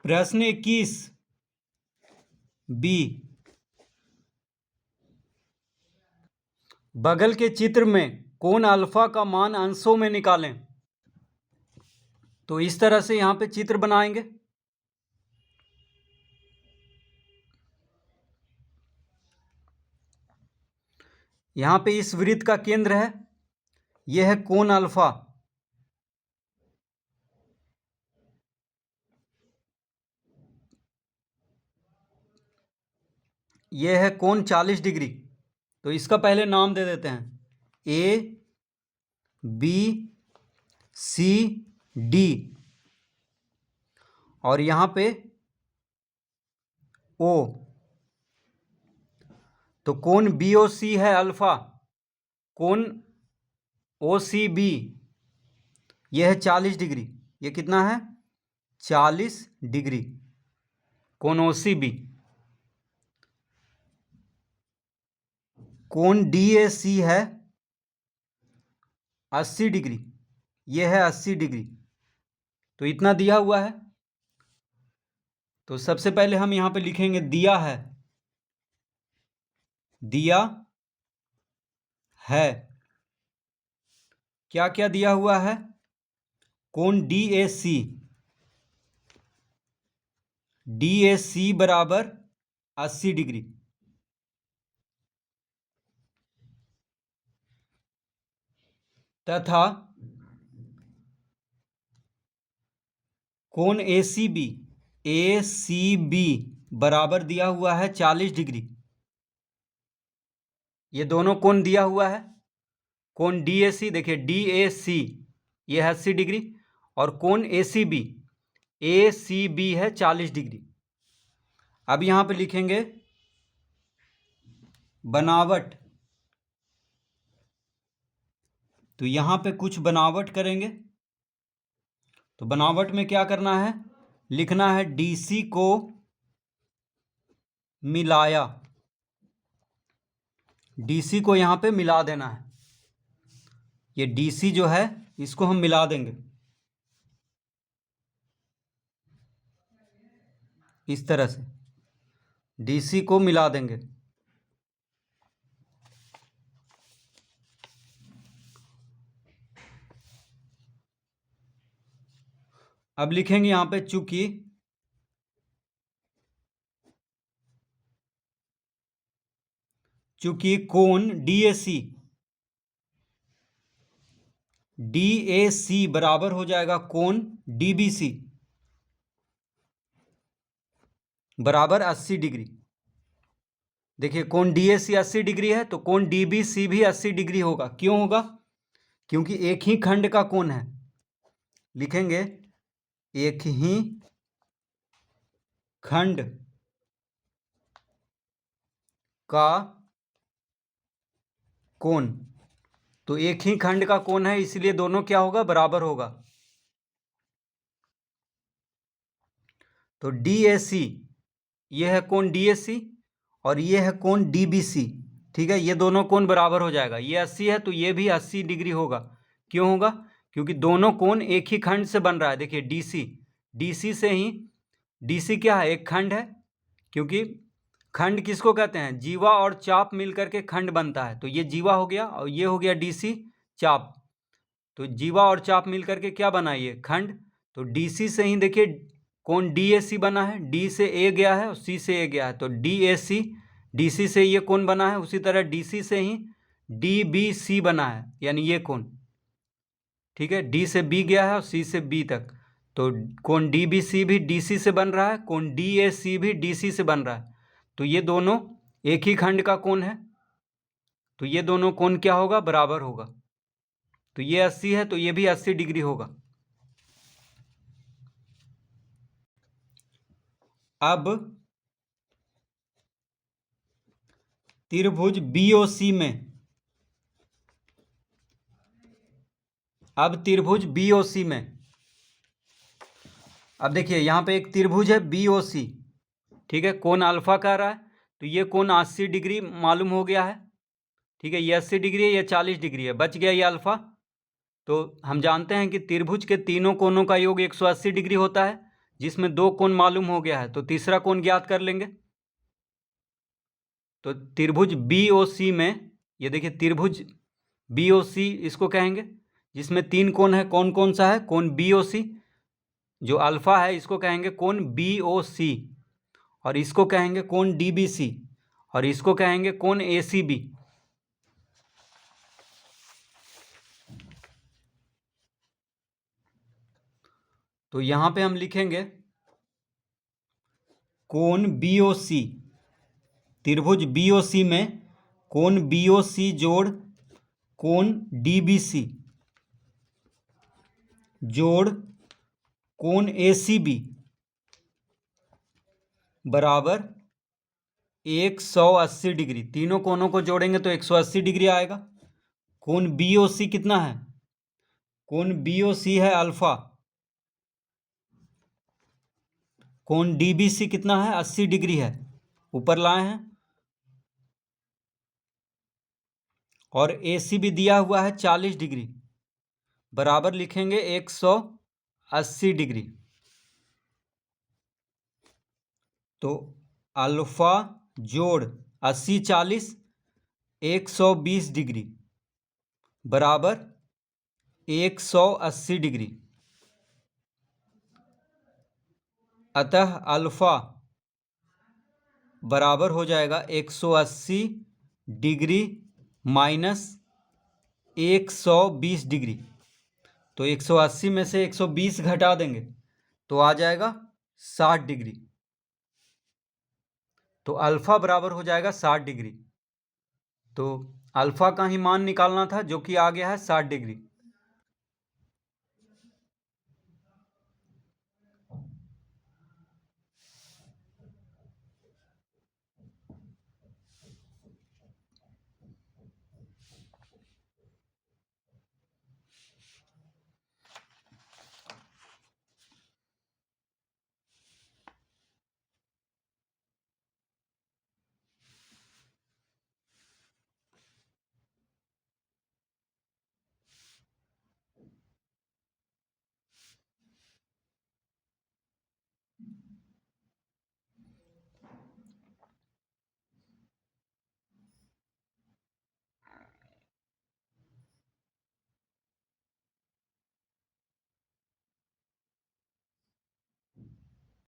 प्रश्न 21 बी, बगल के चित्र में कोण अल्फा का मान अंशों में निकालें। तो इस तरह से यहां पे चित्र बनाएंगे। यहां पे इस वृत्त का केंद्र है, यह है कोण अल्फा। यह है कोण 40 डिग्री। तो इसका पहले नाम दे देते हैं, ए बी सी डी, और यहां पे ओ। तो कोण बी ओ सी है अल्फा, कोण ओ सी बी यह है 40 डिग्री। ये कितना है? 40 डिग्री कोण ओ सी बी। कोण डी ए सी है 80 डिग्री, यह है 80 डिग्री। तो इतना दिया हुआ है। तो सबसे पहले हम यहां पे लिखेंगे दिया है, दिया है। क्या क्या दिया हुआ है? कोण डी ए सी बराबर 80 डिग्री, तथा कोण ए सी बी बराबर दिया हुआ है 40 डिग्री। ये दोनों कोण दिया हुआ है। कोण डी ए सी, देखिए डी ए सी ये है 80 डिग्री, और कोण ए सी बी है 40 डिग्री। अब यहां पे लिखेंगे बनावट। तो यहां पे कुछ बनावट करेंगे। तो बनावट में क्या करना है? लिखना है डीसी को मिलाया। डीसी को यहां पे मिला देना है। ये डीसी जो है इसको हम मिला देंगे इस तरह से, डीसी को मिला देंगे। अब लिखेंगे यहां पे चूंकि कोण डीएसी बराबर हो जाएगा कोण डीबीसी बराबर 80 डिग्री। देखिए कोण डीएसी 80 डिग्री है, तो कोण डीबीसी भी 80 डिग्री होगा। क्यों होगा? क्योंकि एक ही खंड का कोण है। लिखेंगे एक ही खंड का कोण। तो एक ही खंड का कोण है, इसलिए दोनों क्या होगा? बराबर होगा। तो डीएसी यह है कोण डीएसी, और यह है कोण डीबीसी। ठीक है, ये दोनों कोण बराबर हो जाएगा। ये 80 है तो ये भी 80 डिग्री होगा। क्यों होगा? क्योंकि दोनों कोण एक ही खंड से बन रहा है। देखिए डीसी से ही, डीसी क्या है? एक खंड है। क्योंकि खंड किसको कहते हैं? जीवा और चाप मिलकर के खंड बनता है। तो ये जीवा हो गया और ये हो गया डीसी चाप। तो जीवा और चाप मिलकर के क्या बना? ये खंड। तो डीसी से ही देखिए कोण डीएसी बना है, डी से ए गया है और सी से ए गया है, तो डीएसी। डीसी से ये कोण बना है, उसी तरह डीसी से ही डीबीसी बना है, यानी ये कोण। ठीक है, डी से बी गया है और सी से बी तक, तो कोण डीबीसी भी डीसी से बन रहा है, कोण डीएसी भी डीसी से बन रहा है। तो ये दोनों एक ही खंड का कोण है, तो ये दोनों कोण क्या होगा? बराबर होगा। तो ये 80 है तो ये भी 80 डिग्री होगा। अब त्रिभुज बीओसी में, अब देखिए यहां पे एक त्रिभुज है बीओसी। ठीक है, कोण अल्फा कह रहा है, तो ये कोण 80 डिग्री मालूम हो गया है। ठीक है, ये 80 डिग्री है, ये 40 डिग्री है, बच गया ये अल्फा। तो हम जानते हैं कि त्रिभुज के तीनों कोणों का योग 180 डिग्री होता है। जिसमें 2 कोण मालूम हो गया है, तो तीसरा कोण ज्ञात कर लेंगे। तो त्रिभुज BOC में, ये देखिए त्रिभुज BOC इसको कहेंगे, जिसमें 3 कोण है। कौन कौन सा है? कोण BOC, जो अल्फा है इसको कहेंगे कोण BOC, और इसको कहेंगे कोण DBC, और इसको कहेंगे कोण ACB। तो यहां पे हम लिखेंगे कोण BOC, त्रिभुज BOC में कोण BOC जोड़ कोण DBC जोड़ कोण ACB बराबर 180 डिग्री। तीनों कोणों को जोड़ेंगे तो 180 डिग्री आएगा। कोण BOC कितना है? कोण BOC है अल्फा। कोण DBC कितना है? 80 डिग्री है, ऊपर लाए हैं। और ACB दिया हुआ है 40 डिग्री, बराबर लिखेंगे 180 डिग्री। तो अल्फा जोड़ 80 40 120 डिग्री बराबर 180 डिग्री। अतः अल्फा बराबर हो जाएगा 180 डिग्री माइनस 120 डिग्री। तो 180 में से 120 घटा देंगे तो आ जाएगा 60 डिग्री। तो अल्फा बराबर हो जाएगा 60 डिग्री। तो अल्फा का ही मान निकालना था, जो कि आ गया है 60 डिग्री।